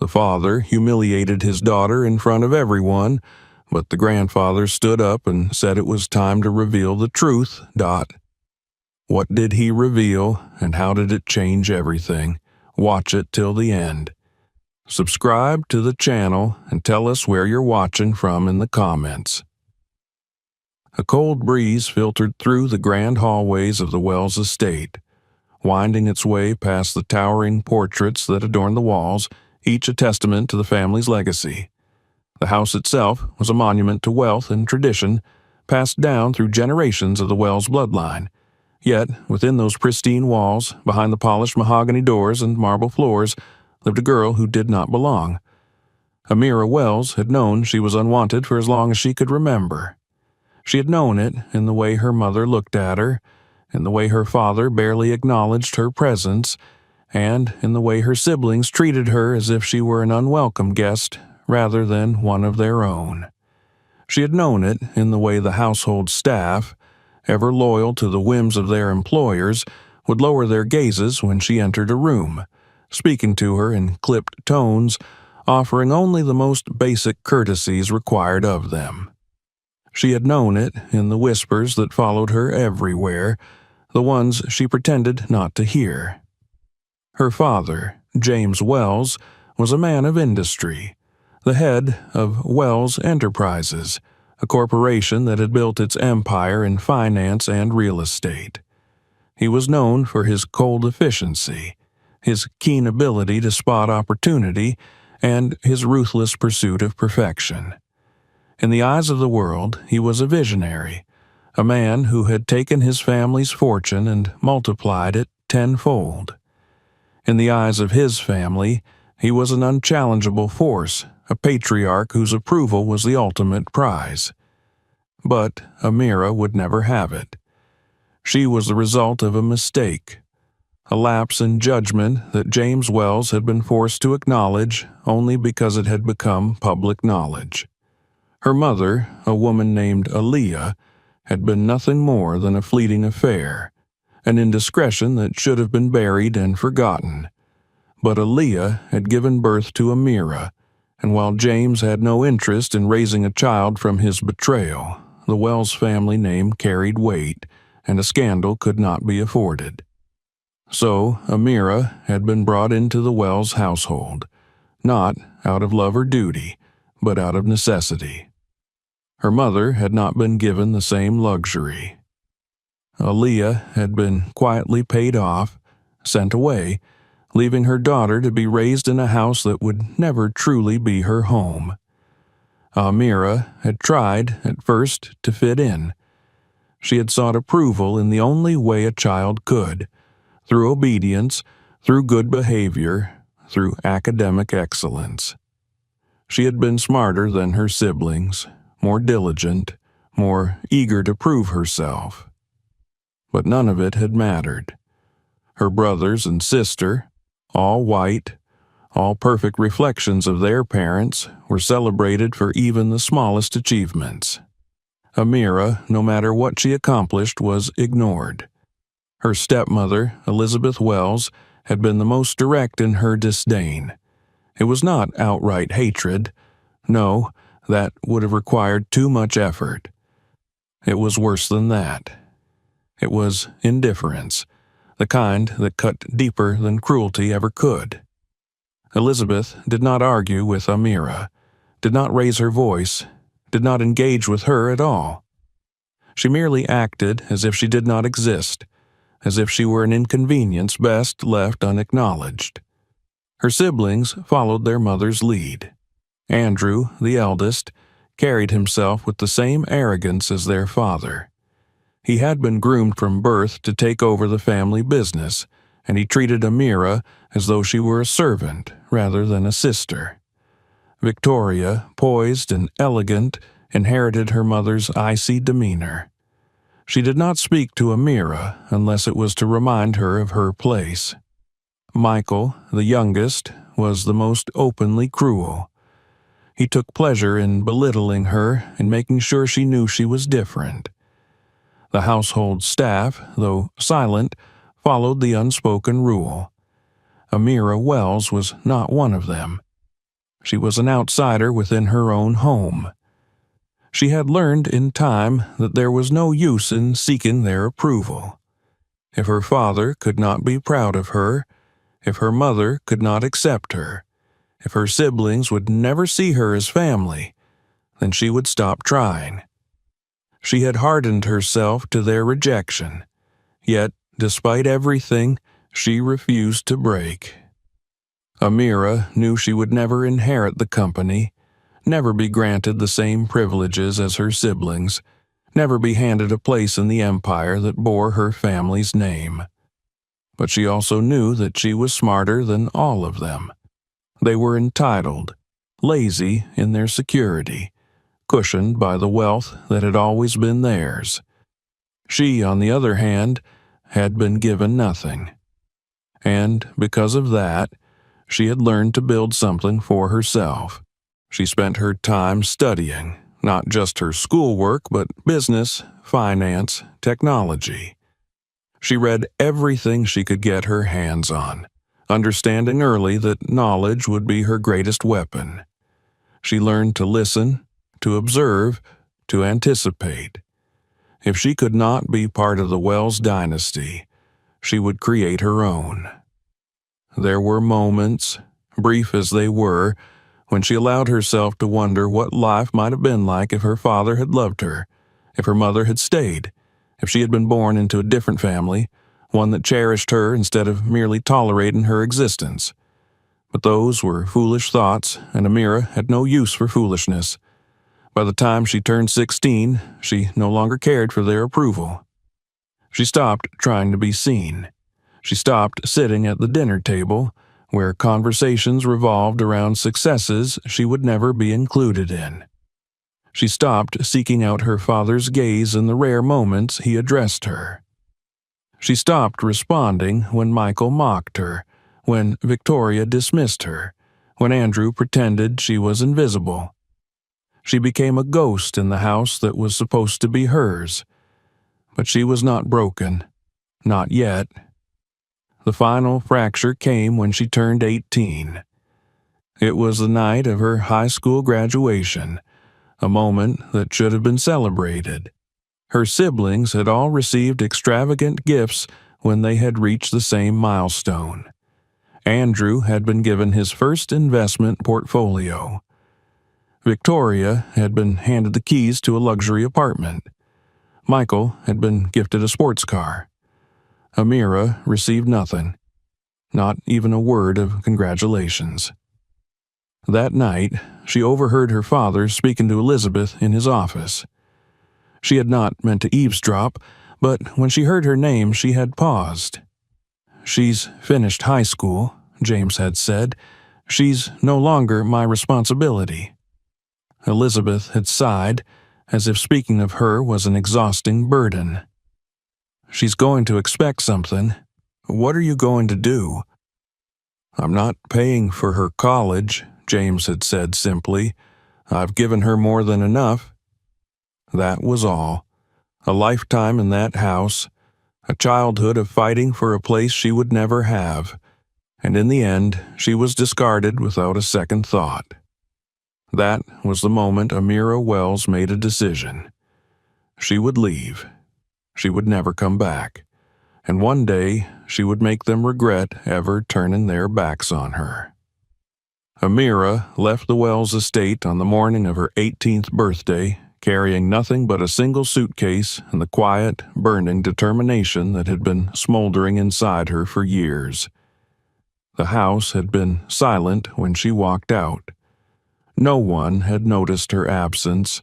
The father humiliated his daughter in front of everyone, but the grandfather stood up and said it was time to reveal the truth. What did he reveal, and how did it change everything? Watch it till the end. Subscribe to the channel and tell us where you're watching from in the comments. A cold breeze filtered through the grand hallways of the Wells estate, winding its way past the towering portraits that adorned the walls, each a testament to the family's legacy. The house itself was a monument to wealth and tradition, passed down through generations of the Wells bloodline. Yet, within those pristine walls, behind the polished mahogany doors and marble floors, lived a girl who did not belong. Amira Wells had known she was unwanted for as long as she could remember. She had known it in the way her mother looked at her, in the way her father barely acknowledged her presence, and in the way her siblings treated her as if she were an unwelcome guest rather than one of their own. She had known it in the way the household staff, ever loyal to the whims of their employers, would lower their gazes when she entered a room, speaking to her in clipped tones, offering only the most basic courtesies required of them. She had known it in the whispers that followed her everywhere, the ones she pretended not to hear. Her father, James Wells, was a man of industry, the head of Wells Enterprises, a corporation that had built its empire in finance and real estate. He was known for his cold efficiency, his keen ability to spot opportunity, and his ruthless pursuit of perfection. In the eyes of the world, he was a visionary, a man who had taken his family's fortune and multiplied it tenfold. In the eyes of his family, he was an unchallengeable force, a patriarch whose approval was the ultimate prize. But Amira would never have it. She was the result of a mistake, a lapse in judgment that James Wells had been forced to acknowledge only because it had become public knowledge. Her mother, a woman named Aaliyah, had been nothing more than a fleeting affair, an indiscretion that should have been buried and forgotten. But Aaliyah had given birth to Amira, and while James had no interest in raising a child from his betrayal, the Wells family name carried weight, and a scandal could not be afforded. So Amira had been brought into the Wells household, not out of love or duty, but out of necessity. Her mother had not been given the same luxury. Aaliyah had been quietly paid off, sent away, leaving her daughter to be raised in a house that would never truly be her home. Amira had tried, at first, to fit in. She had sought approval in the only way a child could, through obedience, through good behavior, through academic excellence. She had been smarter than her siblings, more diligent, more eager to prove herself. But none of it had mattered. Her brothers and sister, all white, all perfect reflections of their parents, were celebrated for even the smallest achievements. Amira, no matter what she accomplished, was ignored. Her stepmother, Elizabeth Wells, had been the most direct in her disdain. It was not outright hatred. No, that would have required too much effort. It was worse than that. It was indifference, the kind that cut deeper than cruelty ever could. Elizabeth did not argue with Amira, did not raise her voice, did not engage with her at all. She merely acted as if she did not exist, as if she were an inconvenience best left unacknowledged. Her siblings followed their mother's lead. Andrew, the eldest, carried himself with the same arrogance as their father. He had been groomed from birth to take over the family business, and he treated Amira as though she were a servant rather than a sister. Victoria, poised and elegant, inherited her mother's icy demeanor. She did not speak to Amira unless it was to remind her of her place. Michael, the youngest, was the most openly cruel. He took pleasure in belittling her and making sure she knew she was different. The household staff, though silent, followed the unspoken rule. Amira Wells was not one of them. She was an outsider within her own home. She had learned in time that there was no use in seeking their approval. If her father could not be proud of her, if her mother could not accept her, if her siblings would never see her as family, then she would stop trying. She had hardened herself to their rejection, yet, despite everything, she refused to break. Amira knew she would never inherit the company, never be granted the same privileges as her siblings, never be handed a place in the empire that bore her family's name. But she also knew that she was smarter than all of them. They were entitled, lazy in their security, cushioned by the wealth that had always been theirs. She, on the other hand, had been given nothing. And because of that, she had learned to build something for herself. She spent her time studying, not just her schoolwork, but business, finance, technology. She read everything she could get her hands on, understanding early that knowledge would be her greatest weapon. She learned to listen, to observe, to anticipate. If she could not be part of the Wells dynasty, she would create her own. There were moments, brief as they were, when she allowed herself to wonder what life might have been like if her father had loved her, if her mother had stayed, if she had been born into a different family, one that cherished her instead of merely tolerating her existence. But those were foolish thoughts, and Amira had no use for foolishness. By the time she turned 16, she no longer cared for their approval. She stopped trying to be seen. She stopped sitting at the dinner table, where conversations revolved around successes she would never be included in. She stopped seeking out her father's gaze in the rare moments he addressed her. She stopped responding when Michael mocked her, when Victoria dismissed her, when Andrew pretended she was invisible. She became a ghost in the house that was supposed to be hers. But she was not broken. Not yet. The final fracture came when she turned 18. It was the night of her high school graduation, a moment that should have been celebrated. Her siblings had all received extravagant gifts when they had reached the same milestone. Andrew had been given his first investment portfolio. Victoria had been handed the keys to a luxury apartment. Michael had been gifted a sports car. Amira received nothing, not even a word of congratulations. That night, she overheard her father speaking to Elizabeth in his office. She had not meant to eavesdrop, but when she heard her name, she had paused. "She's finished high school," James had said. "She's no longer my responsibility." Elizabeth had sighed, as if speaking of her was an exhausting burden. "She's going to expect something. What are you going to do?" "I'm not paying for her college," James had said simply. "I've given her more than enough." That was all. A lifetime in that house, a childhood of fighting for a place she would never have, and in the end she was discarded without a second thought. That was the moment Amira Wells made a decision. She would leave. She would never come back, and one day she would make them regret ever turning their backs on her. Amira left the Wells estate on the morning of her 18th birthday, carrying nothing but a single suitcase and the quiet, burning determination that had been smoldering inside her for years. The house had been silent when she walked out. No one had noticed her absence.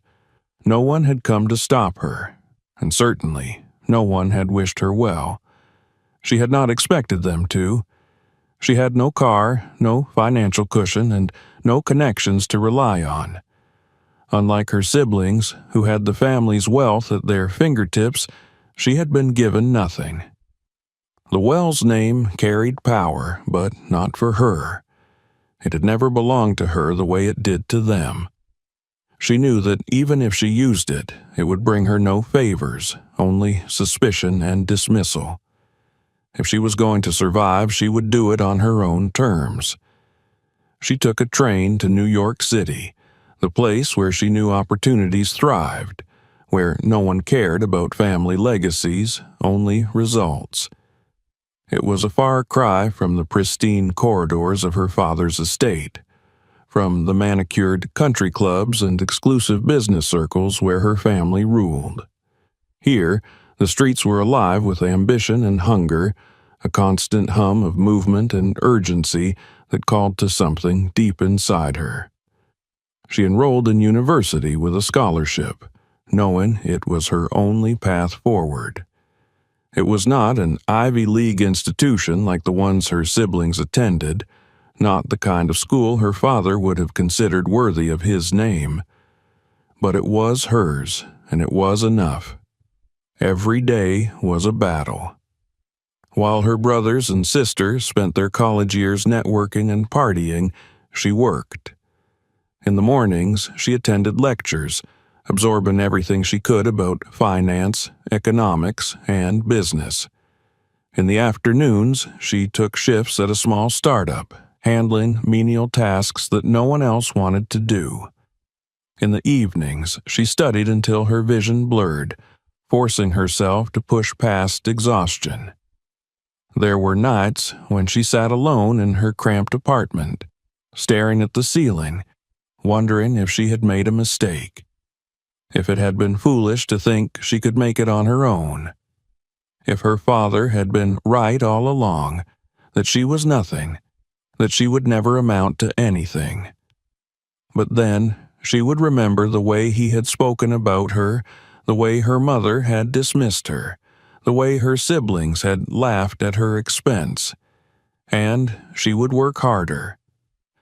No one had come to stop her, and certainly no one had wished her well. She had not expected them to. She had no car, no financial cushion, and no connections to rely on. Unlike her siblings, who had the family's wealth at their fingertips, she had been given nothing. The Wells name carried power, but not for her. It had never belonged to her the way it did to them. She knew that even if she used it, it would bring her no favors, only suspicion and dismissal. If she was going to survive, she would do it on her own terms. She took a train to New York City, the place where she knew opportunities thrived, where no one cared about family legacies, only results. It was a far cry from the pristine corridors of her father's estate, from the manicured country clubs and exclusive business circles where her family ruled. Here, the streets were alive with ambition and hunger, a constant hum of movement and urgency that called to something deep inside her. She enrolled in university with a scholarship, knowing it was her only path forward. It was not an Ivy League institution like the ones her siblings attended, not the kind of school her father would have considered worthy of his name. But it was hers, and it was enough. Every day was a battle. While her brothers and sisters spent their college years networking and partying, she worked. In the mornings, she attended lectures, absorbing everything she could about finance, economics, and business. In the afternoons, she took shifts at a small startup, handling menial tasks that no one else wanted to do. In the evenings, she studied until her vision blurred, forcing herself to push past exhaustion. There were nights when she sat alone in her cramped apartment, staring at the ceiling, wondering if she had made a mistake, if it had been foolish to think she could make it on her own, if her father had been right all along, that she was nothing, that she would never amount to anything. But then she would remember the way he had spoken about her, the way her mother had dismissed her, the way her siblings had laughed at her expense, and she would work harder.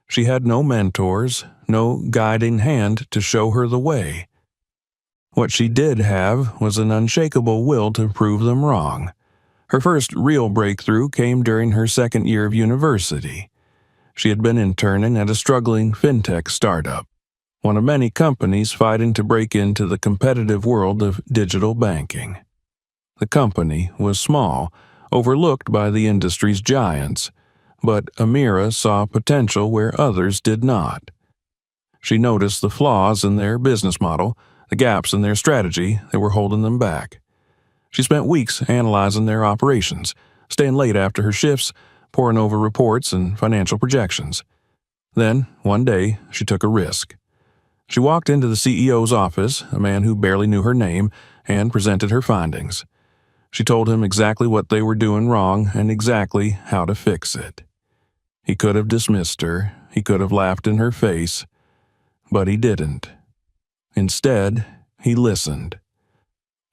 She had no mentors, no guiding hand to show her the way. What she did have was an unshakable will to prove them wrong. Her first real breakthrough came during her second year of university. She had been interning at a struggling fintech startup, one of many companies fighting to break into the competitive world of digital banking. The company was small, overlooked by the industry's giants, but Amira saw potential where others did not. She noticed the flaws in their business model, the gaps in their strategy that were holding them back. She spent weeks analyzing their operations, staying late after her shifts, poring over reports and financial projections. Then, one day, she took a risk. She walked into the CEO's office, a man who barely knew her name, and presented her findings. She told him exactly what they were doing wrong and exactly how to fix it. He could have dismissed her, he could have laughed in her face, but he didn't. Instead, he listened.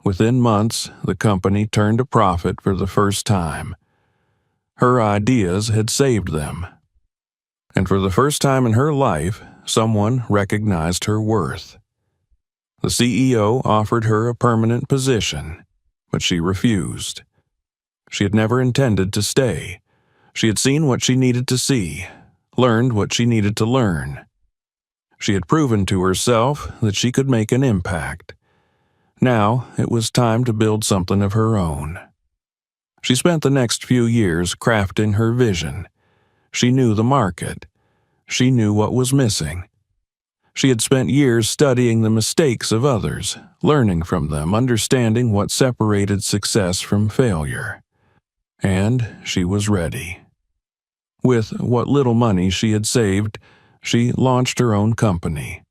Within months, the company turned a profit for the first time. Her ideas had saved them. And for the first time in her life, someone recognized her worth. The CEO offered her a permanent position, but she refused. She had never intended to stay. She had seen what she needed to see, learned what she needed to learn. She had proven to herself that she could make an impact. Now it was time to build something of her own. She spent the next few years crafting her vision. She knew the market. She knew what was missing. She had spent years studying the mistakes of others, learning from them, understanding what separated success from failure. And she was ready. With what little money she had saved, she launched her own company.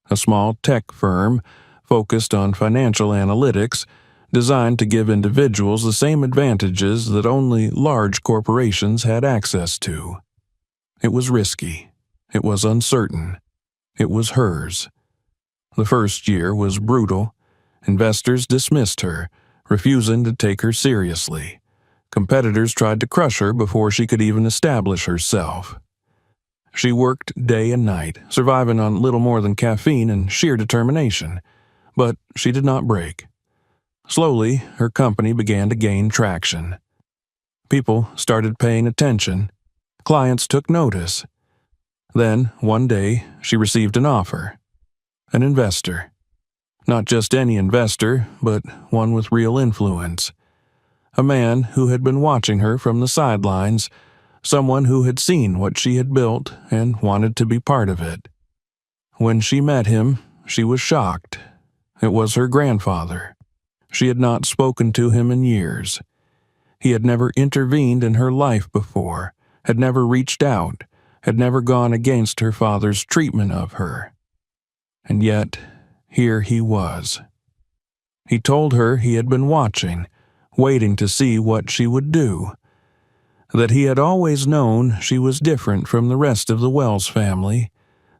A small tech firm focused on financial analytics, designed to give individuals the same advantages that only large corporations had access to. It was risky. It was uncertain. It was hers. The first year was brutal. Investors dismissed her, refusing to take her seriously. Competitors tried to crush her before she could even establish herself. She worked day and night, surviving on little more than caffeine and sheer determination. But she did not break. Slowly, her company began to gain traction. People started paying attention. Clients took notice. Then, one day, she received an offer. An investor. Not just any investor, but one with real influence. A man who had been watching her from the sidelines, someone who had seen what she had built and wanted to be part of it. When she met him, she was shocked. It was her grandfather. She had not spoken to him in years. He had never intervened in her life before, had never reached out, had never gone against her father's treatment of her. And yet, here he was. He told her he had been watching, waiting to see what she would do, that he had always known she was different from the rest of the Wells family,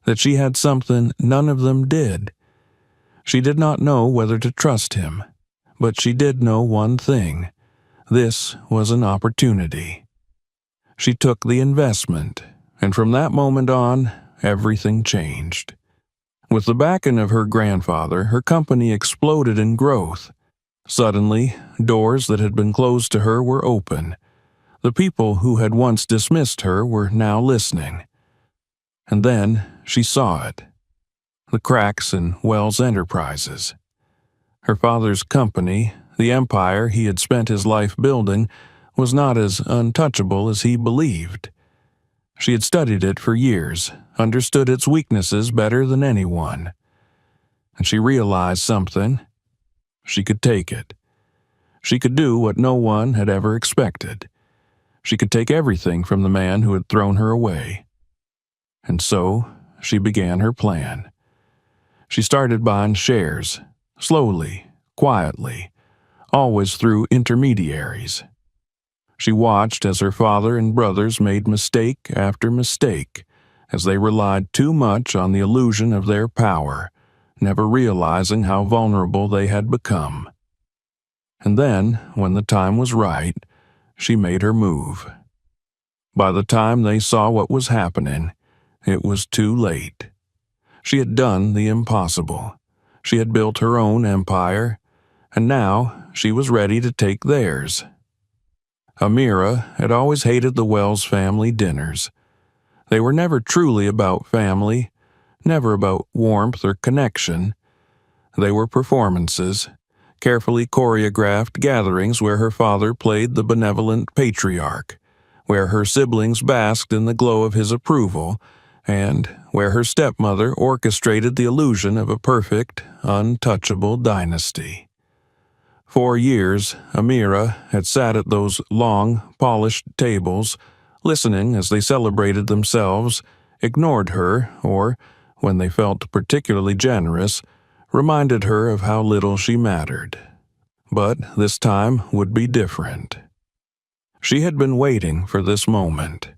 that she had something none of them did. She did not know whether to trust him, but she did know one thing. This was an opportunity. She took the investment, and from that moment on, everything changed. With the backing of her grandfather, her company exploded in growth. Suddenly, doors that had been closed to her were open. The people who had once dismissed her were now listening. And then she saw it. The cracks in Wells Enterprises. Her father's company, the empire he had spent his life building, was not as untouchable as he believed. She had studied it for years, understood its weaknesses better than anyone. And she realized something. She could take it. She could do what no one had ever expected. She could take everything from the man who had thrown her away. And so she began her plan. She started buying shares, slowly, quietly, always through intermediaries. She watched as her father and brothers made mistake after mistake, as they relied too much on the illusion of their power, never realizing how vulnerable they had become. And then, when the time was right, she made her move. By the time they saw what was happening, it was too late. She had done the impossible. She had built her own empire, and now she was ready to take theirs. Amira had always hated the Wells family dinners. They were never truly about family, never about warmth or connection. They were performances, carefully choreographed gatherings where her father played the benevolent patriarch, where her siblings basked in the glow of his approval, and where her stepmother orchestrated the illusion of a perfect, untouchable dynasty. For years, Amira had sat at those long, polished tables, listening as they celebrated themselves, ignored her, or, when they felt particularly generous, reminded her of how little she mattered. But this time would be different. She had been waiting for this moment.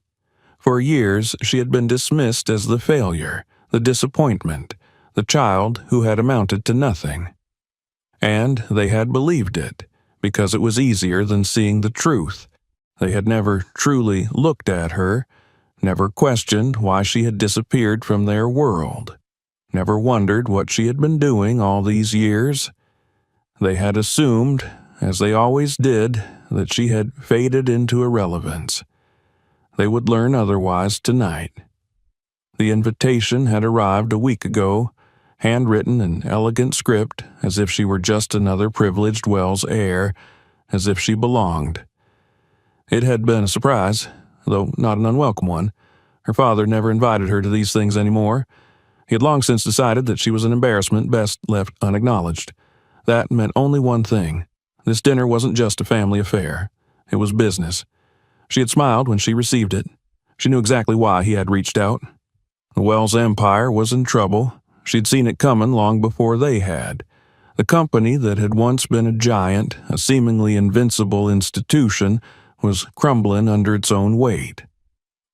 For years, she had been dismissed as the failure, the disappointment, the child who had amounted to nothing. And they had believed it, because it was easier than seeing the truth. They had never truly looked at her, never questioned why she had disappeared from their world, never wondered what she had been doing all these years. They had assumed, as they always did, that she had faded into irrelevance. They would learn otherwise tonight. The invitation had arrived a week ago, handwritten in elegant script, as if she were just another privileged Wells heir, as if she belonged. It had been a surprise, though not an unwelcome one. Her father never invited her to these things anymore. He had long since decided that she was an embarrassment best left unacknowledged. That meant only one thing. This dinner wasn't just a family affair. It was business. She had smiled when she received it. She knew exactly why he had reached out. The Wells empire was in trouble. She'd seen it coming long before they had. The company that had once been a giant, a seemingly invincible institution, was crumbling under its own weight.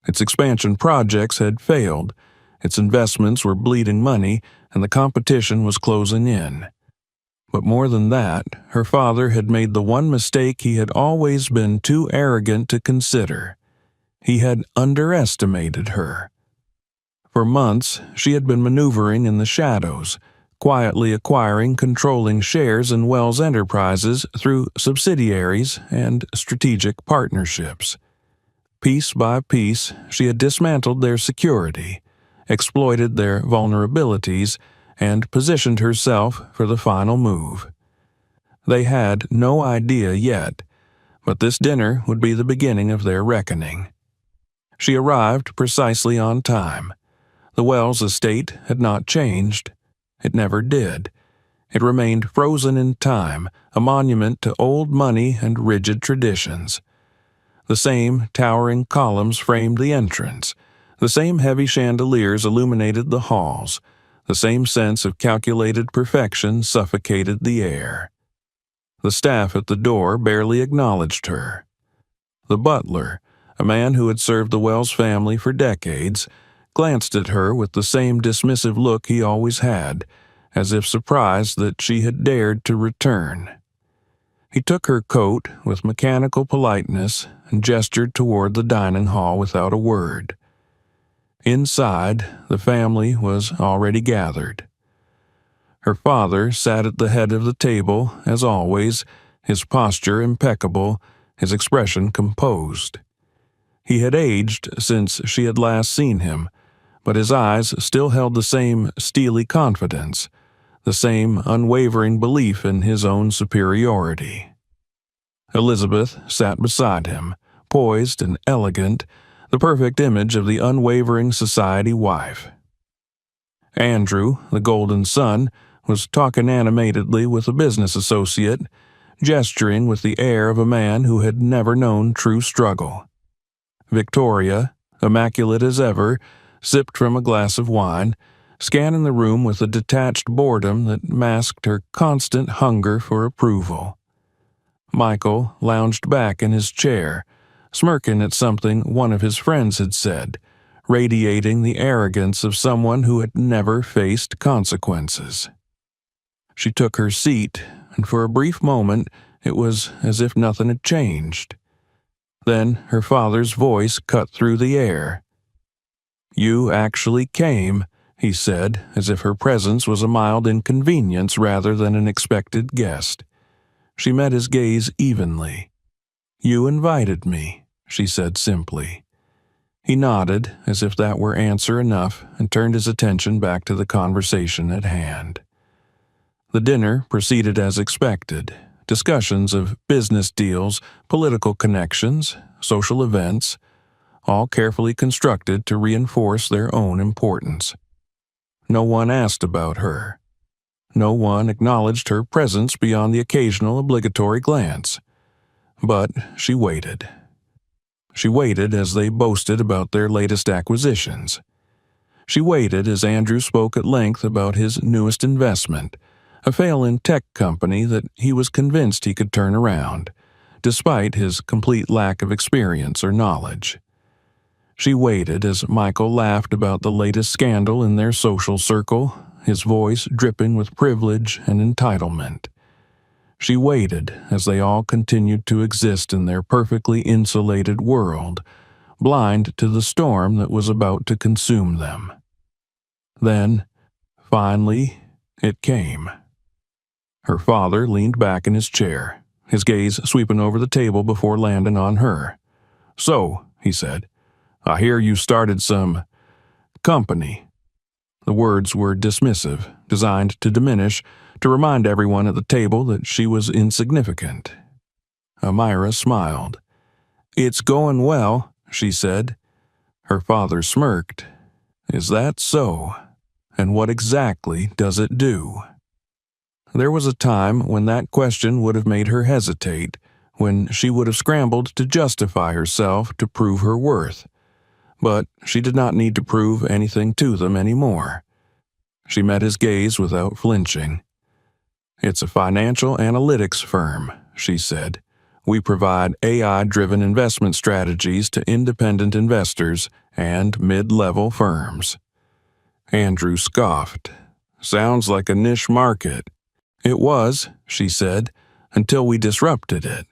Its expansion projects had failed. Its investments were bleeding money, and the competition was closing in. But more than that, her father had made the one mistake he had always been too arrogant to consider. He had underestimated her. For months, she had been maneuvering in the shadows, quietly acquiring controlling shares in Wells Enterprises through subsidiaries and strategic partnerships. Piece by piece, she had dismantled their security, exploited their vulnerabilities, and positioned herself for the final move. They had no idea yet, but this dinner would be the beginning of their reckoning. She arrived precisely on time. The Wells estate had not changed. It never did. It remained frozen in time, a monument to old money and rigid traditions. The same towering columns framed the entrance. The same heavy chandeliers illuminated the halls. The same sense of calculated perfection suffocated the air. The staff at the door barely acknowledged her. The butler, a man who had served the Wells family for decades, glanced at her with the same dismissive look he always had, as if surprised that she had dared to return. He took her coat with mechanical politeness and gestured toward the dining hall without a word. Inside, the family was already gathered. Her father sat at the head of the table, as always, his posture impeccable, his expression composed. He had aged since she had last seen him, but his eyes still held the same steely confidence, the same unwavering belief in his own superiority. Elizabeth sat beside him, poised and elegant, the perfect image of the unwavering society wife. Andrew, the golden son, was talking animatedly with a business associate, gesturing with the air of a man who had never known true struggle. Victoria, immaculate as ever, sipped from a glass of wine, scanning the room with a detached boredom that masked her constant hunger for approval. Michael lounged back in his chair, smirking at something one of his friends had said, radiating the arrogance of someone who had never faced consequences. She took her seat, and for a brief moment it was as if nothing had changed. Then her father's voice cut through the air. "You actually came," he said, as if her presence was a mild inconvenience rather than an expected guest. She met his gaze evenly. "You invited me," she said simply. He nodded, as if that were answer enough, and turned his attention back to the conversation at hand. The dinner proceeded as expected. Discussions of business deals, political connections, social events, all carefully constructed to reinforce their own importance. No one asked about her. No one acknowledged her presence beyond the occasional obligatory glance. But she waited. She waited as they boasted about their latest acquisitions. She waited as Andrew spoke at length about his newest investment, a fail-in tech company that he was convinced he could turn around, despite his complete lack of experience or knowledge. She waited as Michael laughed about the latest scandal in their social circle, his voice dripping with privilege and entitlement. She waited as they all continued to exist in their perfectly insulated world, blind to the storm that was about to consume them. Then, finally, it came. Her father leaned back in his chair, his gaze sweeping over the table before landing on her. "So," he said, "I hear you started some company." The words were dismissive, designed to diminish, to remind everyone at the table that she was insignificant. Amira smiled. "It's going well," she said. Her father smirked. "Is that so? And what exactly does it do?" There was a time when that question would have made her hesitate, when she would have scrambled to justify herself to prove her worth. But she did not need to prove anything to them anymore. She met his gaze without flinching. "It's a financial analytics firm," she said. "We provide AI-driven investment strategies to independent investors and mid-level firms." Andrew scoffed. "Sounds like a niche market." "It was," she said, "until we disrupted it."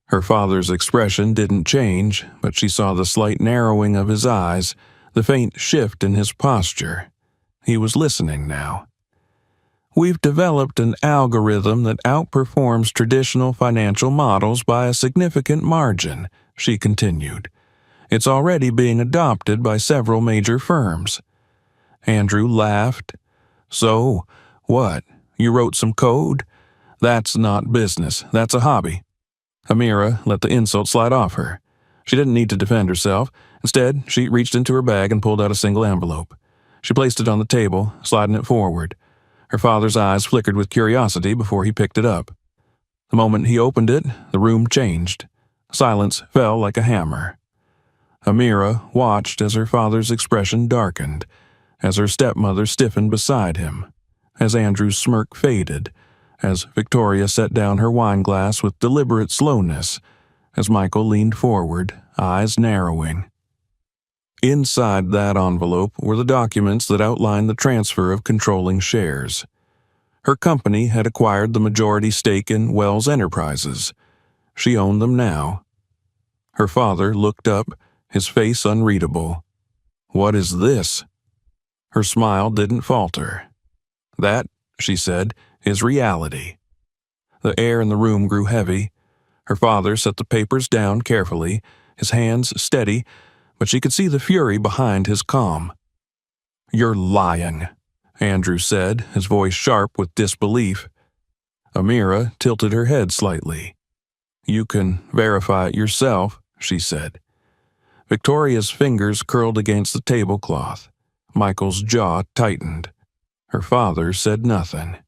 Her father's expression didn't change, but she saw the slight narrowing of his eyes, the faint shift in his posture. He was listening now. "We've developed an algorithm that outperforms traditional financial models by a significant margin," she continued. "It's already being adopted by several major firms." Andrew laughed. "So, what? You wrote some code? That's not business. That's a hobby." Amira let the insult slide off her. She didn't need to defend herself, Instead, she reached into her bag and pulled out a single envelope. She placed it on the table, sliding it forward. Her father's eyes flickered with curiosity before he picked it up. The moment he opened it, the room changed. Silence fell like a hammer. Amira watched as her father's expression darkened, as her stepmother stiffened beside him, as Andrew's smirk faded, as Victoria set down her wineglass with deliberate slowness, as Michael leaned forward, eyes narrowing. Inside that envelope were the documents that outlined the transfer of controlling shares. Her company had acquired the majority stake in Wells Enterprises. She owned them now. Her father looked up, his face unreadable. "What is this?" Her smile didn't falter. "That," she said, "is reality." The air in the room grew heavy. Her father set the papers down carefully, his hands steady, but she could see the fury behind his calm. "You're lying," Andrew said, his voice sharp with disbelief. Amira tilted her head slightly. "You can verify it yourself," she said. Victoria's fingers curled against the tablecloth. Michael's jaw tightened. Her father said nothing.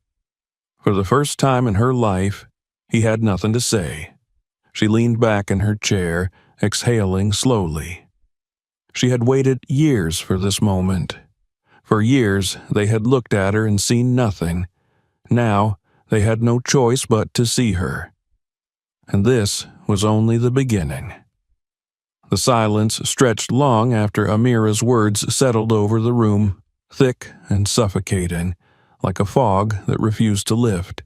For the first time in her life, he had nothing to say. She leaned back in her chair, exhaling slowly. She had waited years for this moment. For years, they had looked at her and seen nothing. Now, they had no choice but to see her. And this was only the beginning. The silence stretched long after Amira's words settled over the room, thick and suffocating, like a fog that refused to lift.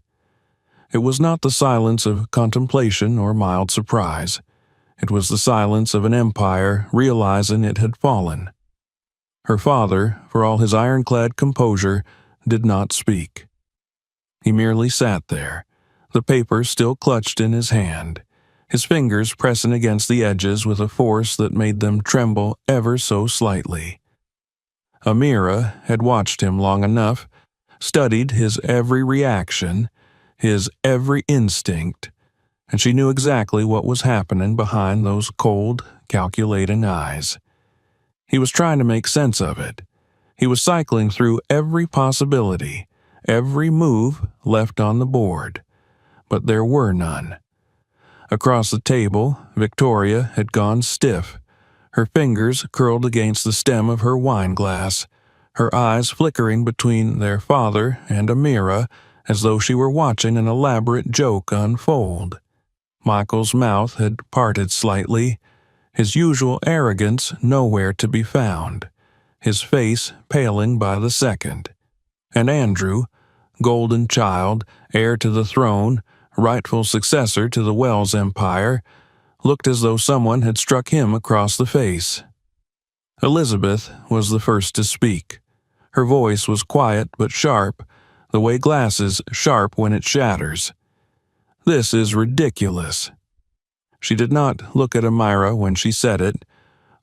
It was not the silence of contemplation or mild surprise. It was the silence of an empire realizing it had fallen. Her father, for all his ironclad composure, did not speak. He merely sat there, the paper still clutched in his hand, his fingers pressing against the edges with a force that made them tremble ever so slightly. Amira had watched him long enough, studied his every reaction, his every instinct, and she knew exactly what was happening behind those cold, calculating eyes. He was trying to make sense of it. He was cycling through every possibility, every move left on the board. But there were none. Across the table, Victoria had gone stiff, her fingers curled against the stem of her wineglass, her eyes flickering between their father and Amira as though she were watching an elaborate joke unfold. Michael's mouth had parted slightly, his usual arrogance nowhere to be found, his face paling by the second. And Andrew, golden child, heir to the throne, rightful successor to the Wells Empire, looked as though someone had struck him across the face. Elizabeth was the first to speak. Her voice was quiet but sharp, the way glass is sharp when it shatters. "This is ridiculous." She did not look at Amira when she said it,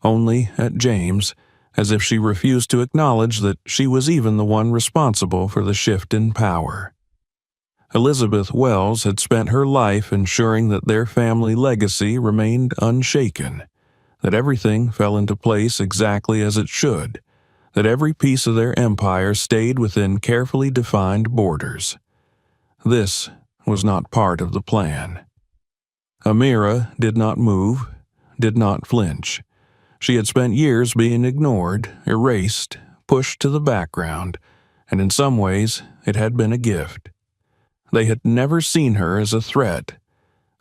only at James, as if she refused to acknowledge that she was even the one responsible for the shift in power. Elizabeth Wells had spent her life ensuring that their family legacy remained unshaken, that everything fell into place exactly as it should, that every piece of their empire stayed within carefully defined borders. This was not part of the plan. Amira did not move, did not flinch. She had spent years being ignored, erased, pushed to the background, and in some ways it had been a gift. They had never seen her as a threat.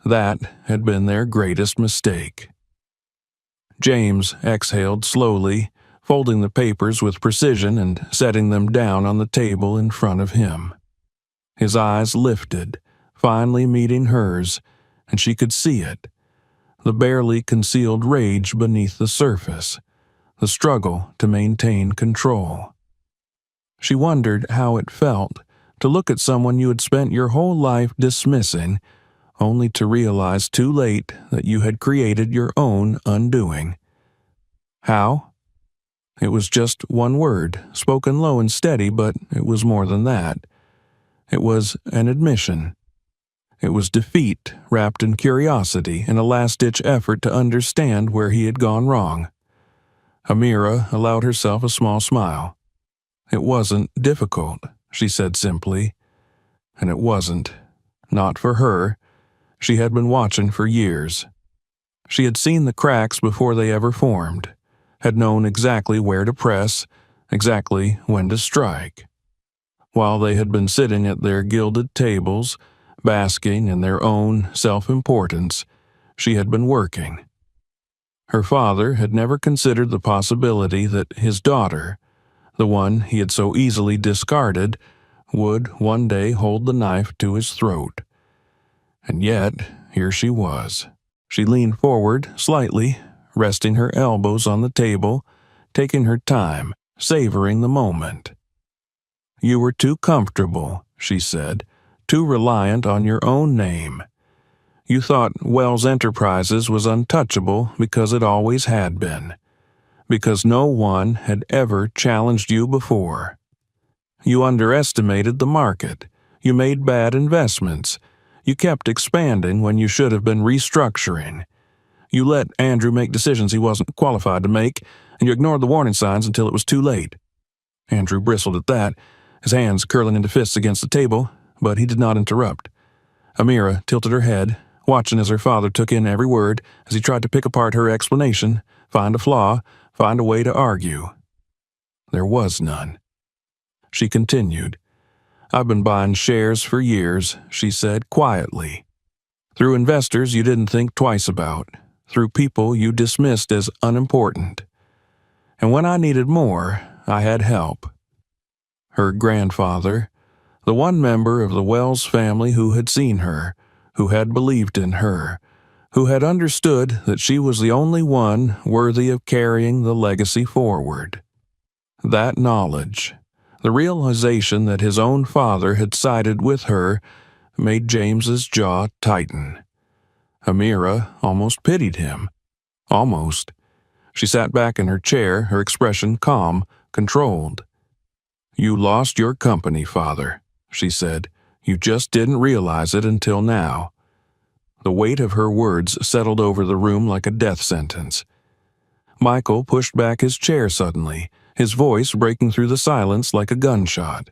That had been their greatest mistake. James exhaled slowly, folding the papers with precision and setting them down on the table in front of him. His eyes lifted, finally meeting hers, and she could see it. The barely concealed rage beneath the surface, the struggle to maintain control. She wondered how it felt to look at someone you had spent your whole life dismissing, only to realize too late that you had created your own undoing. How? It was just one word, spoken low and steady, but it was more than that. It was an admission. It was defeat wrapped in curiosity and a last-ditch effort to understand where he had gone wrong. Amira allowed herself a small smile. It wasn't difficult, she said simply. And it wasn't. Not for her. She had been watching for years. She had seen the cracks before they ever formed, had known exactly where to press, exactly when to strike. While they had been sitting at their gilded tables, basking in their own self-importance, she had been working. Her father had never considered the possibility that his daughter, the one he had so easily discarded, would one day hold the knife to his throat. And yet, here she was. She leaned forward slightly, resting her elbows on the table, taking her time, savoring the moment. "You were too comfortable," she said, "too reliant on your own name. You thought Wells Enterprises was untouchable because it always had been, because no one had ever challenged you before. You underestimated the market. You made bad investments. You kept expanding when you should have been restructuring. You let Andrew make decisions he wasn't qualified to make, and you ignored the warning signs until it was too late." Andrew bristled at that, his hands curling into fists against the table, but he did not interrupt. Amira tilted her head, watching as her father took in every word as he tried to pick apart her explanation, find a flaw, find a way to argue. There was none. She continued. "I've been buying shares for years," she said quietly. "Through investors you didn't think twice about, through people you dismissed as unimportant. And when I needed more, I had help." Her grandfather, the one member of the Wells family who had seen her, who had believed in her, who had understood that she was the only one worthy of carrying the legacy forward. That knowledge, the realization that his own father had sided with her, made James's jaw tighten. Amira almost pitied him. Almost. She sat back in her chair, her expression calm, controlled. "You lost your company, Father," she said. "You just didn't realize it until now." The weight of her words settled over the room like a death sentence. Michael pushed back his chair suddenly, his voice breaking through the silence like a gunshot.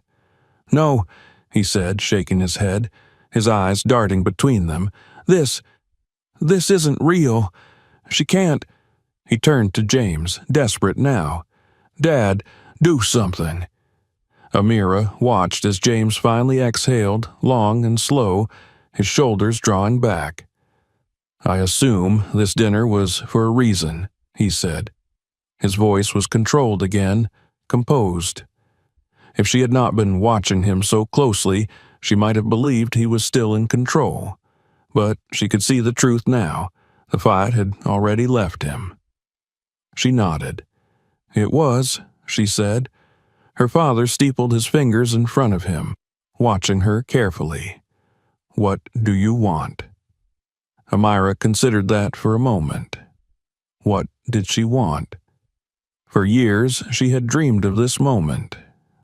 "No," he said, shaking his head, his eyes darting between them. This isn't real. She can't." He turned to James, desperate now. "Dad, do something." Amira watched as James finally exhaled, long and slow, his shoulders drawing back. "I assume this dinner was for a reason," he said. His voice was controlled again, composed. If she had not been watching him so closely, she might have believed he was still in control. But she could see the truth now. The fight had already left him. She nodded. "It was," she said. Her father steepled his fingers in front of him, watching her carefully. "What do you want?" Amira considered that for a moment. What did she want? For years she had dreamed of this moment,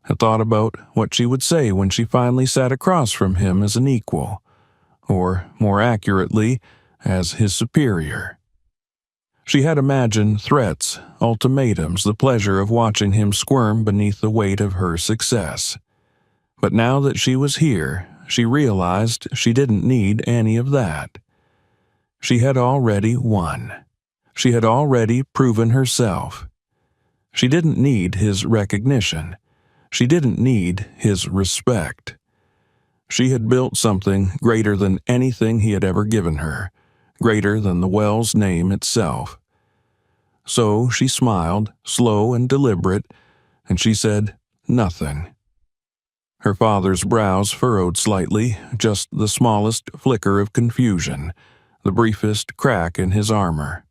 had thought about what she would say when she finally sat across from him as an equal, or, more accurately, as his superior. She had imagined threats, ultimatums, the pleasure of watching him squirm beneath the weight of her success. But now that she was here, she realized she didn't need any of that. She had already won. She had already proven herself. She didn't need his recognition. She didn't need his respect. She had built something greater than anything he had ever given her, greater than the Wells name itself. So she smiled, slow and deliberate, and she said nothing. Her father's brows furrowed slightly, just the smallest flicker of confusion, the briefest crack in his armor.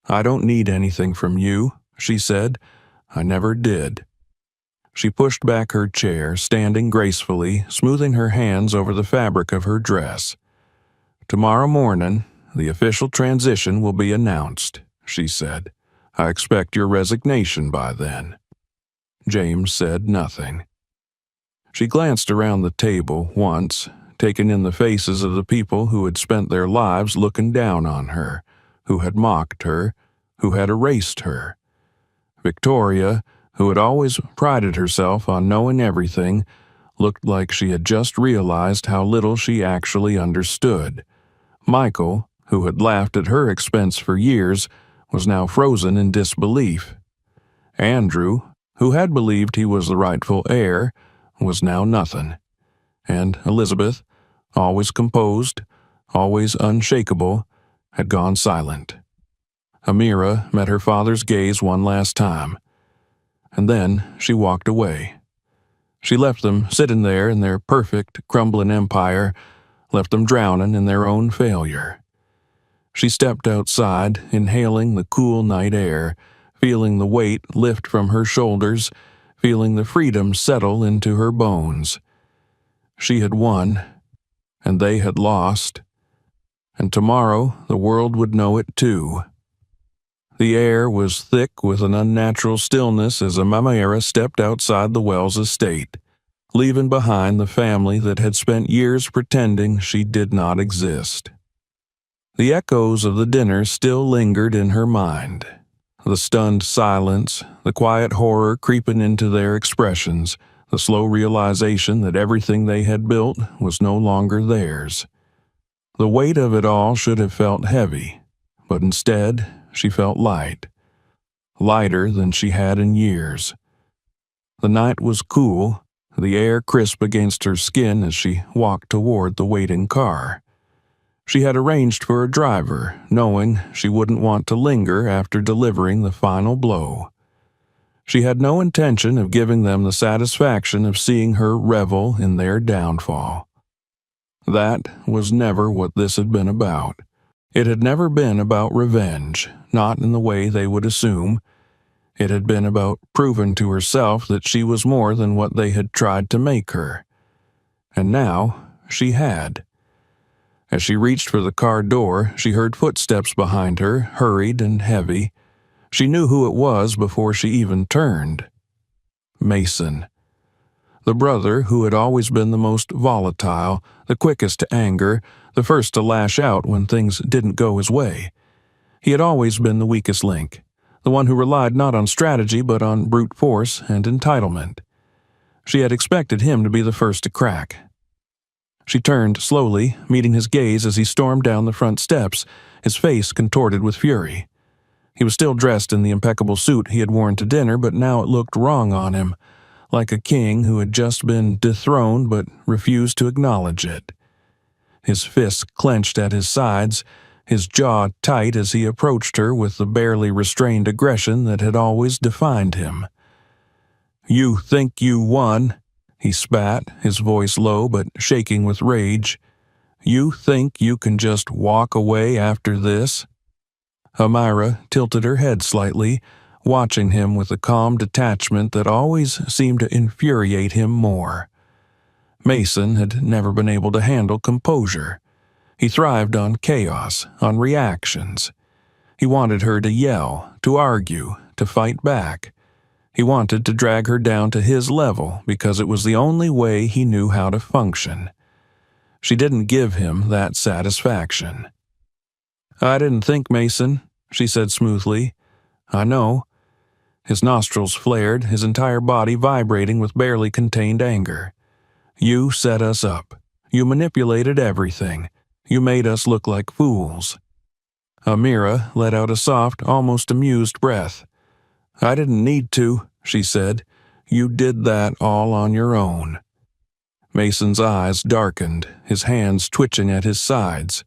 "I don't need anything from you," she said. "I never did." She pushed back her chair, standing gracefully, smoothing her hands over the fabric of her dress. "Tomorrow morning, the official transition will be announced," she said. "I expect your resignation by then." James said nothing. She glanced around the table once, taking in the faces of the people who had spent their lives looking down on her, who had mocked her, who had erased her. Victoria, who had always prided herself on knowing everything, looked like she had just realized how little she actually understood. Michael, who had laughed at her expense for years, was now frozen in disbelief. Andrew, who had believed he was the rightful heir, was now nothing. And Elizabeth, always composed, always unshakable, had gone silent. Amira met her father's gaze one last time, and then she walked away. She left them sitting there in their perfect, crumbling empire, left them drowning in their own failure. She stepped outside, inhaling the cool night air, feeling the weight lift from her shoulders, feeling the freedom settle into her bones. She had won, and they had lost, and tomorrow the world would know it too. The air was thick with an unnatural stillness as Amira stepped outside the Wells estate, leaving behind the family that had spent years pretending she did not exist. The echoes of the dinner still lingered in her mind. The stunned silence, the quiet horror creeping into their expressions, the slow realization that everything they had built was no longer theirs. The weight of it all should have felt heavy, but instead she felt light, lighter than she had in years. The night was cool, the air crisp against her skin as she walked toward the waiting car. She had arranged for a driver, knowing she wouldn't want to linger after delivering the final blow. She had no intention of giving them the satisfaction of seeing her revel in their downfall. That was never what this had been about. It had never been about revenge, not in the way they would assume. It had been about proving to herself that she was more than what they had tried to make her. And now she had. As she reached for the car door, she heard footsteps behind her, hurried and heavy. She knew who it was before she even turned. Mason. The brother who had always been the most volatile, the quickest to anger, the first to lash out when things didn't go his way. He had always been the weakest link, the one who relied not on strategy but on brute force and entitlement. She had expected him to be the first to crack. She turned slowly, meeting his gaze as he stormed down the front steps, his face contorted with fury. He was still dressed in the impeccable suit he had worn to dinner, but now it looked wrong on him, like a king who had just been dethroned but refused to acknowledge it. His fists clenched at his sides, his jaw tight as he approached her with the barely restrained aggression that had always defined him. "You think you won?" he spat, his voice low but shaking with rage. "You think you can just walk away after this?" Amira tilted her head slightly, watching him with a calm detachment that always seemed to infuriate him more. Mason had never been able to handle composure. He thrived on chaos, on reactions. He wanted her to yell, to argue, to fight back. He wanted to drag her down to his level because it was the only way he knew how to function. She didn't give him that satisfaction. "I didn't think, Mason," she said smoothly. "I know." His nostrils flared, his entire body vibrating with barely contained anger. "You set us up. You manipulated everything. You made us look like fools." Amira let out a soft, almost amused breath. "I didn't need to," she said. "You did that all on your own." Mason's eyes darkened, his hands twitching at his sides.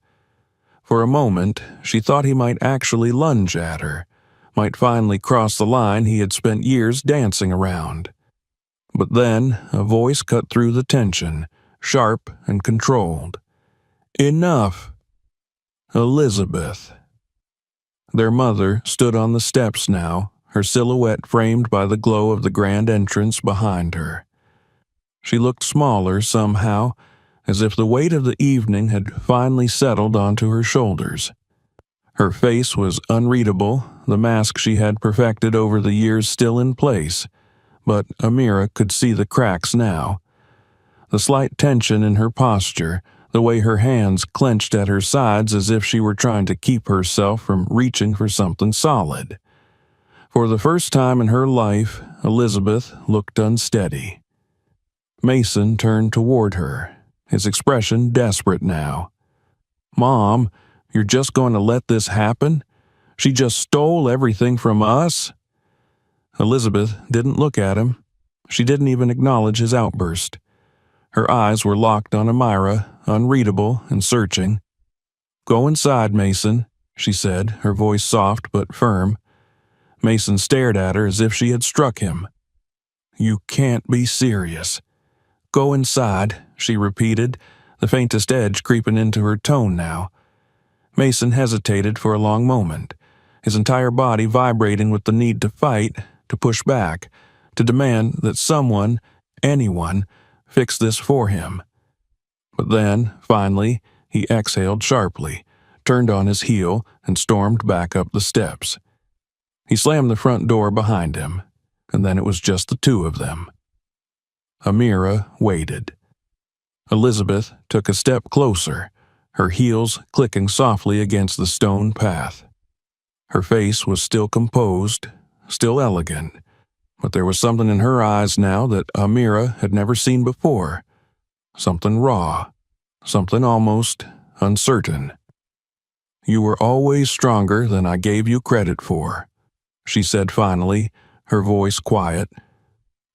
For a moment, she thought he might actually lunge at her, might finally cross the line he had spent years dancing around. But then a voice cut through the tension, sharp and controlled. "Enough!" Elizabeth. Their mother stood on the steps now, her silhouette framed by the glow of the grand entrance behind her. She looked smaller somehow, as if the weight of the evening had finally settled onto her shoulders. Her face was unreadable, the mask she had perfected over the years still in place, but Amira could see the cracks now. The slight tension in her posture, the way her hands clenched at her sides as if she were trying to keep herself from reaching for something solid. For the first time in her life, Elizabeth looked unsteady. Mason turned toward her, his expression desperate now. "Mom, you're just going to let this happen? She just stole everything from us?" Elizabeth didn't look at him. She didn't even acknowledge his outburst. Her eyes were locked on Amira, unreadable and searching. "Go inside, Mason," she said, her voice soft but firm. Mason stared at her as if she had struck him. "You can't be serious." "Go inside," she repeated, the faintest edge creeping into her tone now. Mason hesitated for a long moment, his entire body vibrating with the need to fight, to push back, to demand that someone, anyone, fix this for him. But then, finally, he exhaled sharply, turned on his heel, and stormed back up the steps. He slammed the front door behind him, and then it was just the two of them. Amira waited. Elizabeth took a step closer, her heels clicking softly against the stone path. Her face was still composed, still elegant, but there was something in her eyes now that Amira had never seen before. Something raw, something almost uncertain. "You were always stronger than I gave you credit for," she said finally, her voice quiet.